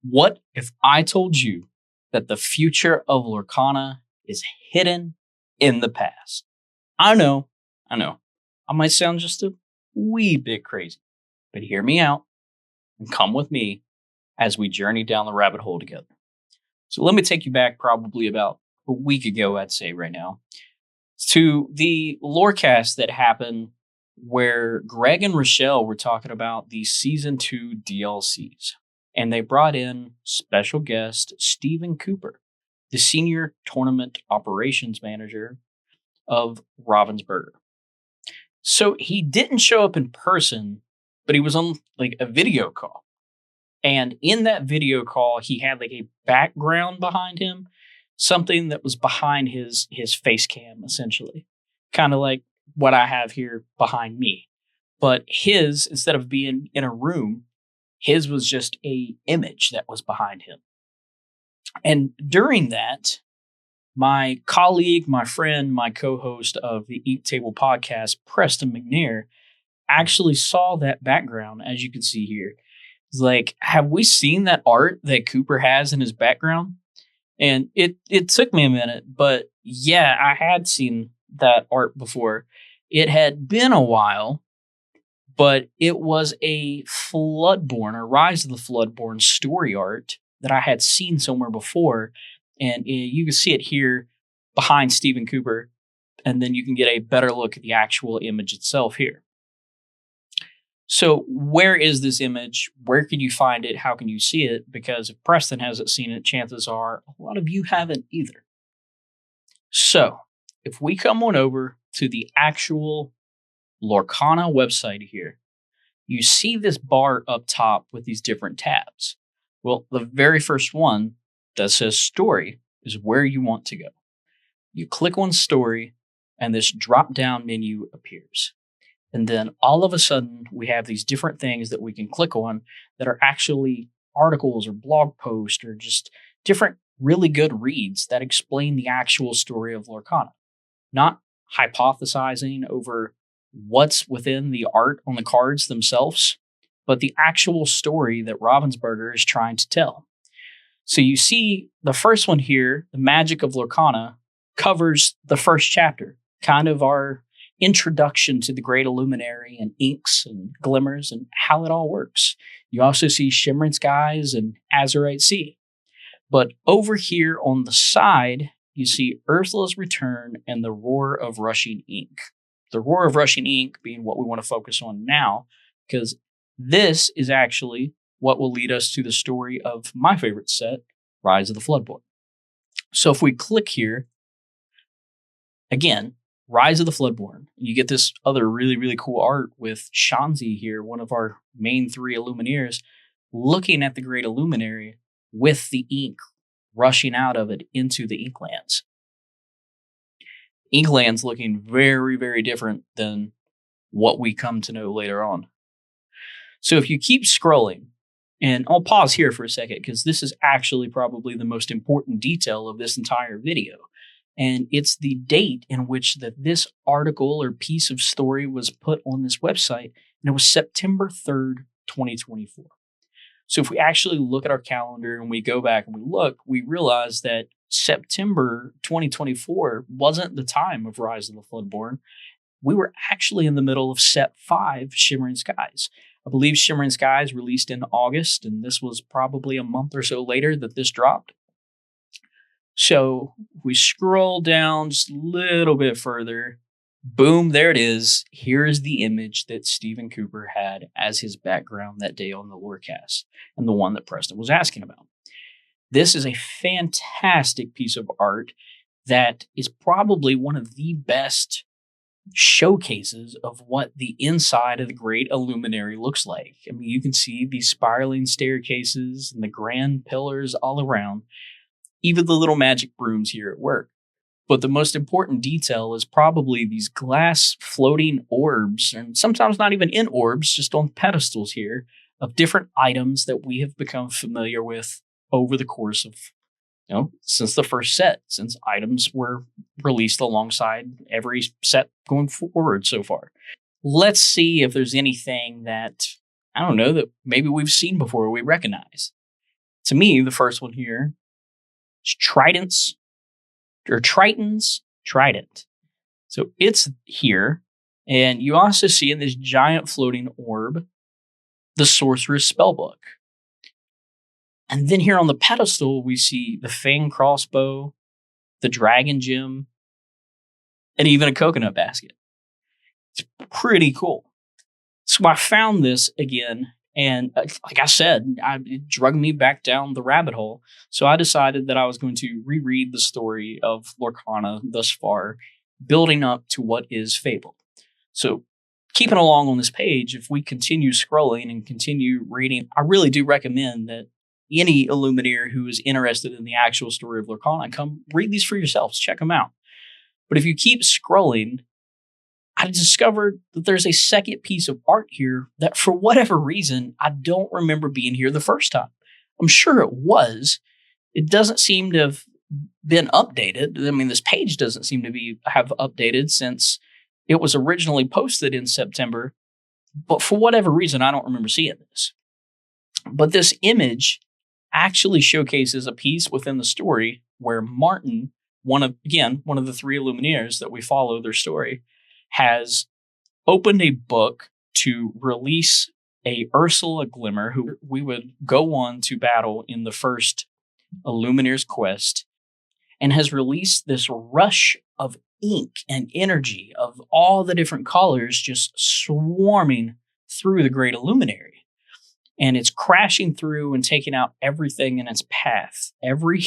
What if I told you that the future of Lorcana is hidden in the past? I know, I know. I might sound just a wee bit crazy, but hear me out and come with me as we journey down the rabbit hole together. So let me take you back probably about a week ago, I'd say right now, to the lorecast that happened where Greg and Rochelle were talking about the season 2 DLCs. And they brought in special guest Stephen Cooper, the senior tournament operations manager of Ravensburger. So he didn't show up in person, but he was on like a video call. And in that video call, he had like a background behind him, something that was behind his face cam, essentially. Kind of like what I have here behind me. But his, instead of being in a room, his was just a image that was behind him. And during that, my colleague, my friend, my co-host of the Eat Table podcast, Preston McNair, actually saw that background, as you can see here. It's like, have we seen that art that Cooper has in his background? And it took me a minute, but yeah, I had seen that art before. It had been a while, but it was a Floodborn or Rise of the Floodborn story art that I had seen somewhere before. And you can see it here behind Stephen Cooper, and then you can get a better look at the actual image itself here. So where is this image? Where can you find it? How can you see it? Because if Preston hasn't seen it, chances are a lot of you haven't either. So if we come on over to the actual Lorcana website here, you see this bar up top with these different tabs. Well, the very first one that says story is where you want to go. You click on story and this drop down menu appears. And then all of a sudden, we have these different things that we can click on that are actually articles or blog posts or just different really good reads that explain the actual story of Lorcana. Not hypothesizing over what's within the art on the cards themselves, but the actual story that Ravensburger is trying to tell. So you see the first one here, The Magic of Lorcana, covers the first chapter, kind of our introduction to the Great Illuminary and inks and glimmers and how it all works. You also see Shimmering Skies and Azurite Sea. But over here on the side, you see Ursula's Return and the Roar of Rushing Ink. The Roar of Rushing Ink being what we want to focus on now, because this is actually what will lead us to the story of my favorite set, Rise of the Floodborn. So if we click here, again, Rise of the Floodborn, you get this other really, really cool art with Shanzi here, one of our main 3 Illumineers, looking at the Great Illuminary with the ink rushing out of it into the Inklands. Inklands looking very, very different than what we come to know later on. So if you keep scrolling, and I'll pause here for a second because this is actually probably the most important detail of this entire video. And it's the date in which this article or piece of story was put on this website, and it was September 3rd, 2024. So if we actually look at our calendar and we go back and we look, we realize that September 2024 wasn't the time of Rise of the Floodborn. We were actually in the middle of Set 5, Shimmering Skies. I believe Shimmering Skies released in August, and this was probably a month or so later that this dropped. So we scroll down just a little bit further. Boom, there it is. Here is the image that Stephen Cooper had as his background that day on the Lorecast, and the one that Preston was asking about. This is a fantastic piece of art that is probably one of the best showcases of what the inside of the Great Illuminary looks like. I mean, you can see these spiraling staircases and the grand pillars all around, even the little magic brooms here at work. But the most important detail is probably these glass floating orbs, and sometimes not even in orbs, just on pedestals here, of different items that we have become familiar with over the course of, since the first set, since items were released alongside every set going forward so far. Let's see if there's anything that, I don't know, that maybe we've seen before we recognize. To me, the first one here is Triton's Trident. So it's here. And you also see in this giant floating orb the Sorcerer's Spellbook. And then here on the pedestal, we see the Fang Crossbow, the Dragon Gem, and even a coconut basket. It's pretty cool. So I found this again, and like I said, it drug me back down the rabbit hole. So I decided that I was going to reread the story of Lorcana thus far, building up to what is Fable. So keeping along on this page, if we continue scrolling and continue reading, I really do recommend that any Illuminator who is interested in the actual story of Lorcana, come read these for yourselves, check them out. But if you keep scrolling, I discovered that there's a second piece of art here that for whatever reason, I don't remember being here the first time. I'm sure it was. It doesn't seem to have been updated. I mean, this page doesn't seem to have updated since it was originally posted in September. But for whatever reason, I don't remember seeing this. But this image actually showcases a piece within the story where Martin, one of the three Illuminaires that we follow their story, has opened a book to release a Ursula Glimmer, who we would go on to battle in the first Illuminaires quest, and has released this rush of ink and energy of all the different colors just swarming through the Great Illuminary. And it's crashing through and taking out everything in its path. Every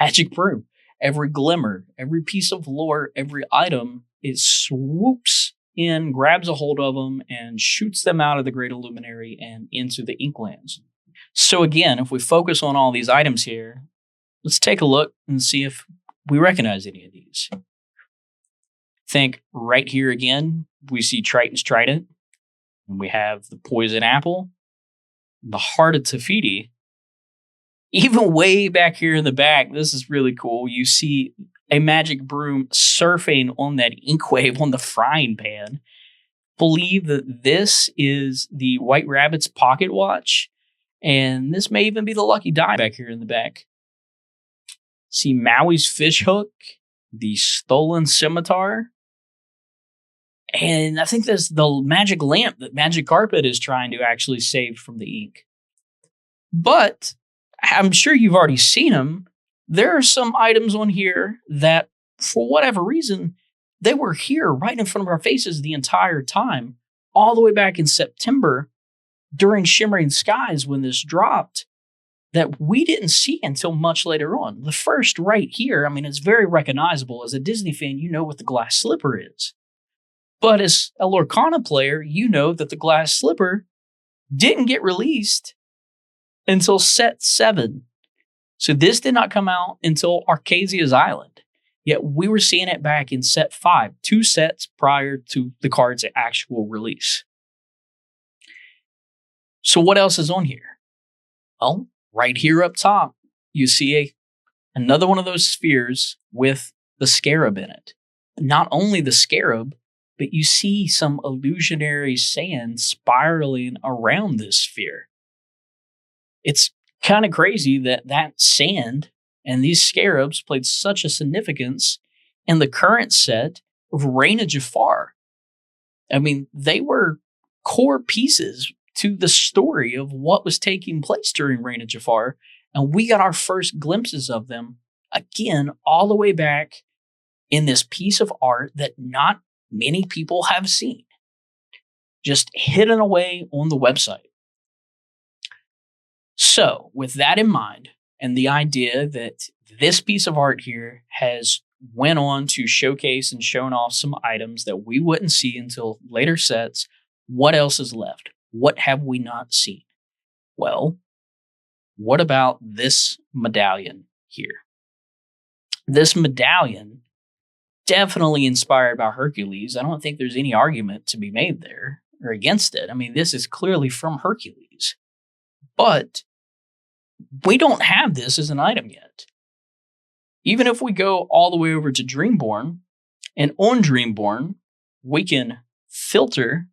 magic broom, every glimmer, every piece of lore, every item, it swoops in, grabs a hold of them, and shoots them out of the Great Illuminary and into the Inklands. So again, if we focus on all these items here, let's take a look and see if we recognize any of these. Think right here again, we see Triton's Trident, and we have the Poison Apple, the Heart of Tafiti. Even way back here in the back, this is really cool. You see a magic broom surfing on that ink wave on the frying pan. Believe that this is the White Rabbit's pocket watch, and this may even be the lucky dime back here in the back. See Maui's fish hook, the stolen scimitar, and I think that's the magic lamp that Magic Carpet is trying to actually save from the ink. But I'm sure you've already seen them. There are some items on here that, for whatever reason, they were here right in front of our faces the entire time, all the way back in September during Shimmering Skies when this dropped, that we didn't see until much later on. The first right here, I mean, it's very recognizable. As a Disney fan, you know what the glass slipper is. But as a Lorcana player, you know that the glass slipper didn't get released until set 7. So this did not come out until Archazia's Island. Yet we were seeing it back in set 5, 2 sets prior to the card's actual release. So what else is on here? Well, right here up top, you see another one of those spheres with the scarab in it. Not only the scarab, but you see some illusionary sand spiraling around this sphere. It's kind of crazy that sand and these scarabs played such a significance in the current set of Reign of Jafar. I mean, they were core pieces to the story of what was taking place during Reign of Jafar, and we got our first glimpses of them, again, all the way back in this piece of art that not many people have seen, just hidden away on the website. So, with that in mind, and the idea that this piece of art here has went on to showcase and shown off some items that we wouldn't see until later sets, what else is left? What have we not seen? Well, what about this medallion here? This medallion, definitely inspired by Hercules. I don't think there's any argument to be made there or against it. I mean, this is clearly from Hercules. But we don't have this as an item yet. Even if we go all the way over to Dreamborn, and on Dreamborn, we can filter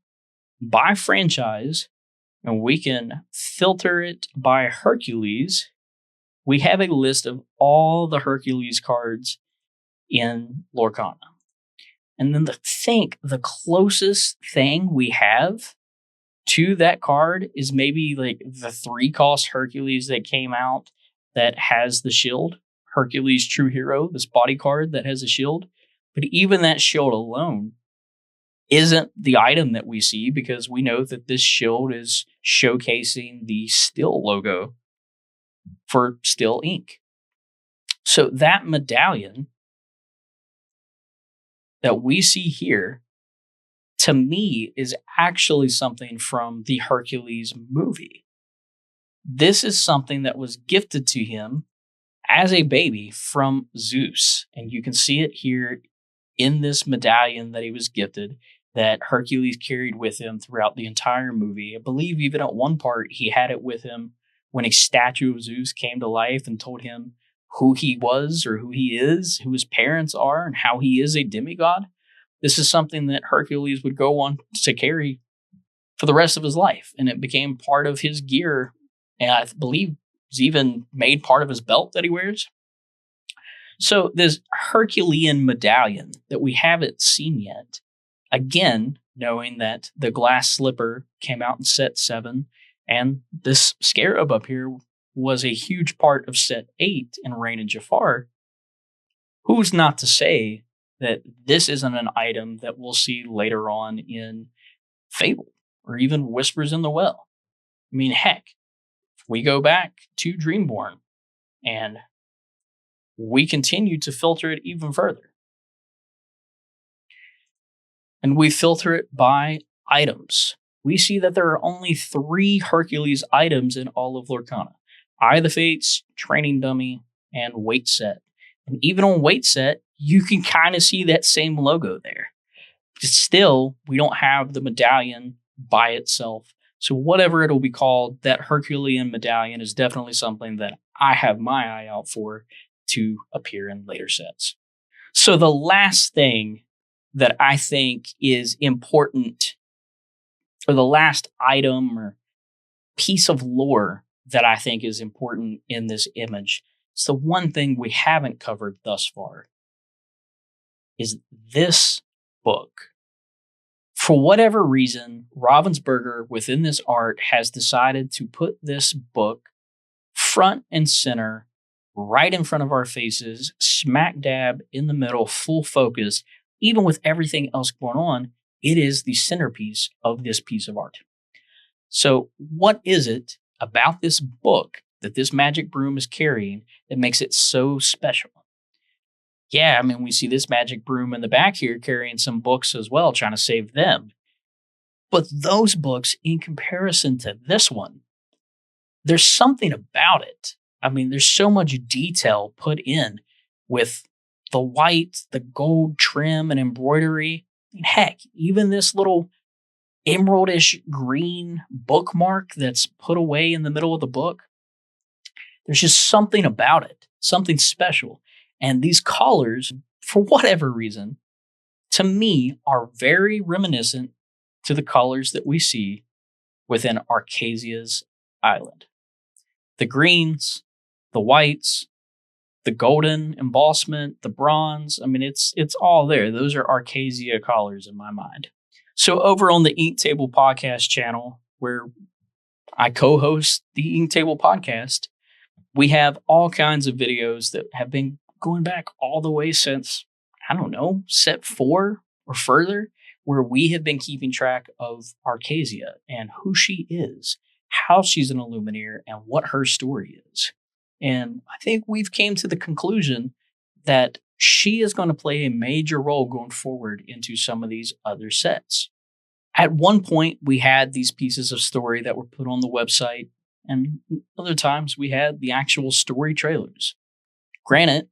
by franchise, and we can filter it by Hercules, we have a list of all the Hercules cards in Lorcana. And then the closest thing we have to that card is maybe like the 3-cost Hercules that came out that has the shield. Hercules True Hero, this body card that has a shield. But even that shield alone isn't the item that we see, because we know that this shield is showcasing the Still logo for Still Inc. So that medallion that we see here, to me, is actually something from the Hercules movie. This is something that was gifted to him as a baby from Zeus. And you can see it here in this medallion that he was gifted, that Hercules carried with him throughout the entire movie. I believe even at one part he had it with him when a statue of Zeus came to life and told him who he was, or who he is, who his parents are, and how he is a demigod. This is something that Hercules would go on to carry for the rest of his life, and it became part of his gear, and I believe it's even made part of his belt that he wears. So this Herculean medallion that we haven't seen yet, again, knowing that the glass slipper came out in set 7, and this scarab up here was a huge part of set 8 in Reign of Jafar, who's not to say that this isn't an item that we'll see later on in Fable, or even Whispers in the Well. I mean, heck, if we go back to Dreamborn, and we continue to filter it even further, and we filter it by items, we see that there are only 3 Hercules items in all of Lorcana. Eye of the Fates, Training Dummy, and Weight Set. And even on Weight Set, you can kind of see that same logo there. But still, we don't have the medallion by itself. So whatever it'll be called, that Herculean medallion is definitely something that I have my eye out for to appear in later sets. So the last thing that I think is important, or the last item or piece of lore that I think is important in this image, it's the one thing we haven't covered thus far, is this book. For whatever reason, Ravensburger within this art has decided to put this book front and center, right in front of our faces, smack dab in the middle, full focus. Even with everything else going on, it is the centerpiece of this piece of art. So what is it about this book that this magic broom is carrying that makes it so special? Yeah, I mean, we see this magic broom in the back here carrying some books as well, trying to save them. But those books, in comparison to this one, there's something about it. I mean, there's so much detail put in with the white, the gold trim and embroidery. I mean, heck, even this little emeraldish green bookmark that's put away in the middle of the book. There's just something about it, something special. And these collars, for whatever reason, to me, are very reminiscent to the collars that we see within Archazia's island. The greens, the whites, the golden embossment, the bronze. I mean, it's all there. Those are Archazia collars in my mind. So over on the Ink Table Podcast channel, where I co-host the Ink Table Podcast, we have all kinds of videos that have been going back all the way since, I don't know, set 4 or further, where we have been keeping track of Archazia and who she is, how she's an Illuminator, and what her story is. And I think we've came to the conclusion that she is going to play a major role going forward into some of these other sets. At one point, we had these pieces of story that were put on the website, and other times we had the actual story trailers. Granted,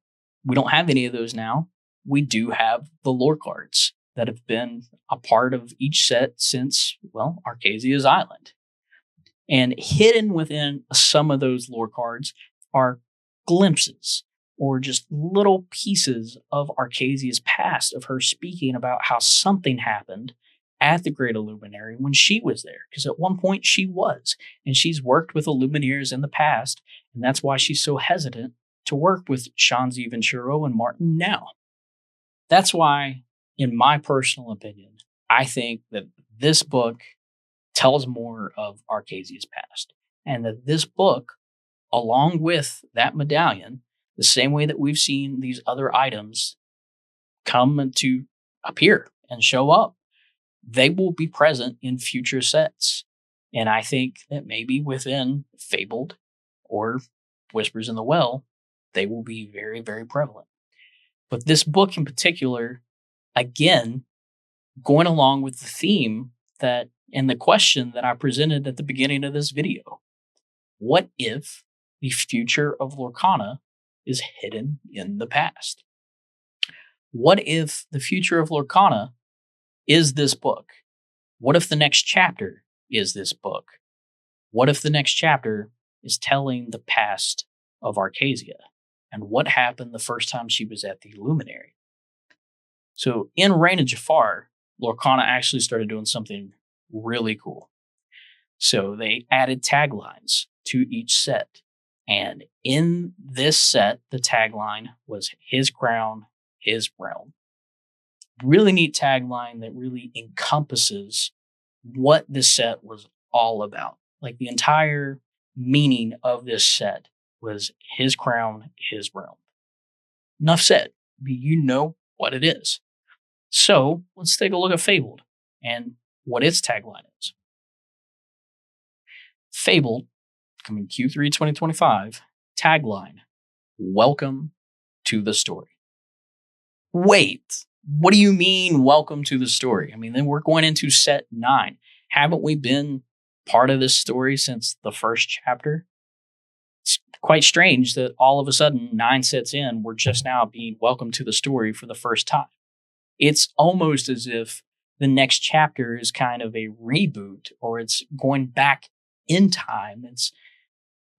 we don't have any of those now. We do have the lore cards that have been a part of each set since, well, Archazia's Island. And hidden within some of those lore cards are glimpses or just little pieces of Archazia's past, of her speaking about how something happened at the Great Illuminary when she was there. Because at one point she was, and she's worked with Illuminaries in the past, And that's why she's so hesitant to work with Shanzi Ventura and Martin now. That's why, in my personal opinion, I think that this book tells more of Archazia's past. And that this book, along with that medallion, the same way that we've seen these other items come to appear and show up, they will be present in future sets. And I think that maybe within Fabled or Whispers in the Well, they will be very, very prevalent. But this book in particular, again, going along with the theme that and the question that I presented at the beginning of this video. What if the future of Lorcana is hidden in the past? What if the future of Lorcana is this book? What if the next chapter is this book? What if the next chapter is telling the past of Archazia and what happened the first time she was at the Luminary? So in Reign of Jafar, Lorcana actually started doing something really cool. So they added taglines to each set. And in this set, the tagline was his crown, his realm. Really neat tagline that really encompasses what this set was all about. Like the entire meaning of this set was his crown, his realm. Enough said. You know what it is. So let's take a look at Fabled and what its tagline is. Fabled, coming Q3 2025, tagline, welcome to the story. Wait, what do you mean, welcome to the story? I mean, then we're going into set 9. Haven't we been part of this story since the first chapter? It's quite strange that all of a sudden, 9 sets in, we're just now being welcomed to the story for the first time. It's almost as if the next chapter is kind of a reboot, or it's going back in time. It's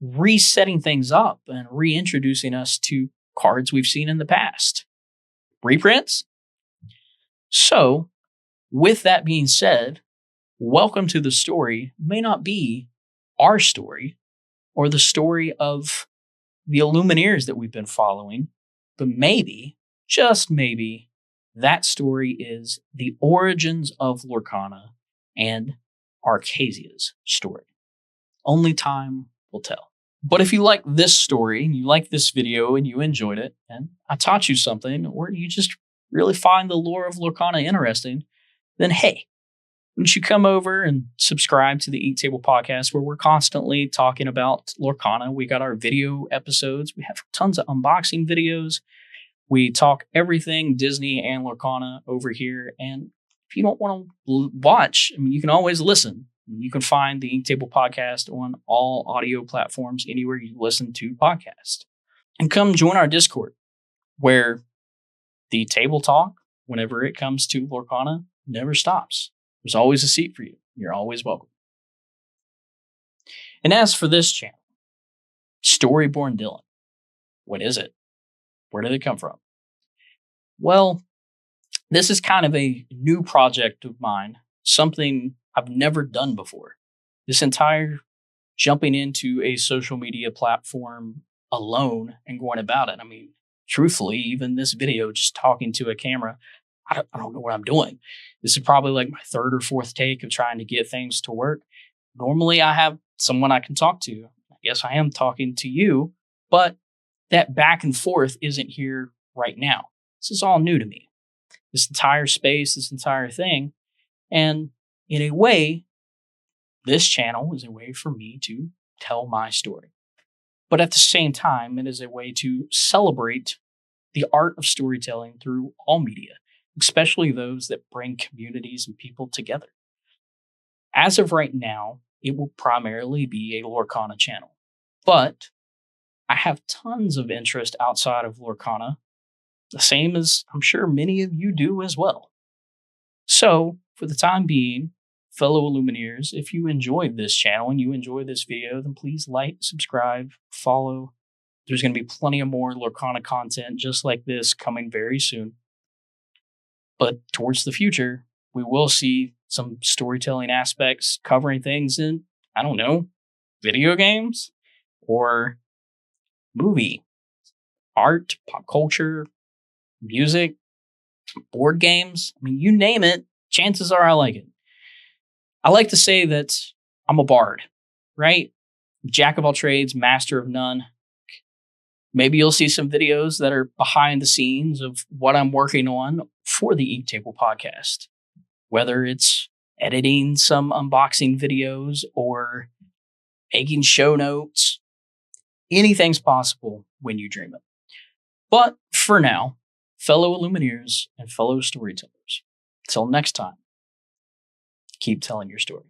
resetting things up and reintroducing us to cards we've seen in the past. Reprints? So, with that being said, welcome to the story may not be our story or the story of the Illumineers that we've been following, but maybe, just maybe, that story is the origins of Lorcana and Archazia's story. Only time will tell. But if you like this story and you like this video and you enjoyed it and I taught you something, or you just really find the lore of Lorcana interesting, then hey, why don't you come over and subscribe to the Ink Table Podcast, where we're constantly talking about Lorcana. We got our video episodes. We have tons of unboxing videos. We talk everything Disney and Lorcana over here. And if you don't want to watch, I mean, you can always listen. You can find the Ink Table Podcast on all audio platforms, anywhere you listen to podcasts. And come join our Discord, where the table talk, whenever it comes to Lorcana, never stops. There's always a seat for you. You're always welcome. And as for this channel, Storyborn Dylan, what is it? Where did it come from? Well, this is kind of a new project of mine, something I've never done before. This entire jumping into a social media platform alone and going about it. I mean, truthfully, even this video, just talking to a camera, I don't know what I'm doing. This is probably like my 3rd or 4th take of trying to get things to work. Normally, I have someone I can talk to. I guess I am talking to you, but that back and forth isn't here right now. This is all new to me. This entire space, this entire thing. And in a way, this channel is a way for me to tell my story. But at the same time, it is a way to celebrate the art of storytelling through all media, especially those that bring communities and people together. As of right now, it will primarily be a Lorcana channel. But I have tons of interest outside of Lorcana, the same as I'm sure many of you do as well. So, for the time being, fellow Illumineers, if you enjoyed this channel and you enjoyed this video, then please like, subscribe, follow. There's going to be plenty of more Lorcana content just like this coming very soon. But towards the future, we will see some storytelling aspects covering things in, I don't know, video games or movie, art, pop culture, music, board games. I mean, you name it, chances are I like it. I like to say that I'm a bard, right? Jack of all trades, master of none. Maybe you'll see some videos that are behind the scenes of what I'm working on for the Eat Table podcast, whether it's editing some unboxing videos or making show notes. Anything's possible when you dream it. But for now, fellow Illumineers and fellow storytellers, until next time, keep telling your story.